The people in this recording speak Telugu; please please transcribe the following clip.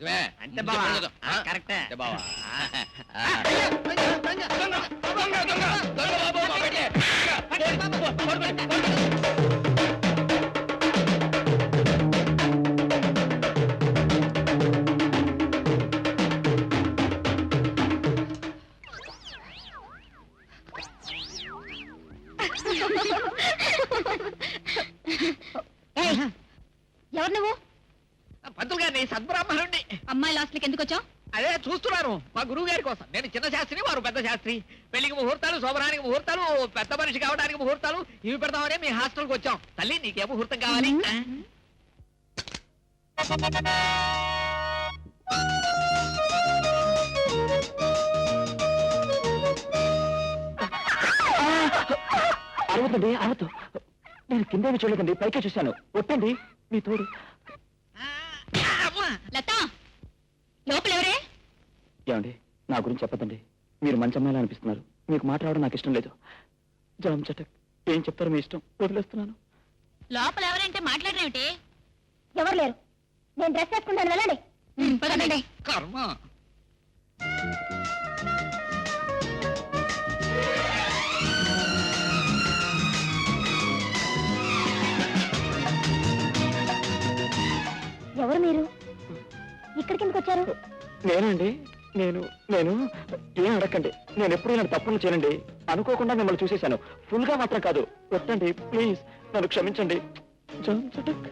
నిజమే అంతే బావా కరెక్టే బావా ఎవరు నువ్వు? పంతులు గారిని సద్బ్రాహ్మణుడిని. అమ్మాయి లాస్ట్కి ఎందుకు వచ్చావు? అదే చూస్తున్నాను మా గురువు గారి కోసం. నేను చిన్న శాస్త్రి, వారు పెద్ద శాస్త్రి. పెళ్లికి ముహూర్తాలు, శోభనానికి ముహూర్తాలు, పెద్ద మనిషి కావడానికి ముహూర్తాలు ఇవి పెడతామని మీ హాస్టల్కి వచ్చాం. తల్లి నీకే ముహూర్తం కావాలి? అరవద్దండి, అరవద్దు. నేను కిందేమి చూడలేదండి, పైకే చూశాను. ఒట్టండి మీ తోడు. లత, లోపల ఎవరే? ఏమండి, నా గురించి చెప్పదండి. మీరు మంచి అమ్మాయిలా అనిపిస్తున్నారు. మీకు మాట్లాడడం నాకు ఇష్టం లేదు. జామ్ చటక్, ఏం చెప్తారో మీ ఇష్టం, వదిలేస్తున్నాను. లోపల ఎవరంటే మాట్లాడరేమిటి? ఎవరు లేరు, నేను డ్రెస్ వేసుకుంటాను, వెళ్ళండి. పదండి. కర్మ. ఎవరు మీరు? ఇక్కడికి ఎందుకు వచ్చారు? నేనండి, నేను నేను ఏం అడగండి. నేను ఎప్పుడు ఇలాంటి తప్పులు చేయనండి. అనుకోకుండా మిమ్మల్ని చూసేశాను. ఫుల్ గా మాత్రం కాదు. వద్దండి ప్లీజ్, నన్ను క్షమించండి. జామ్ చటక్.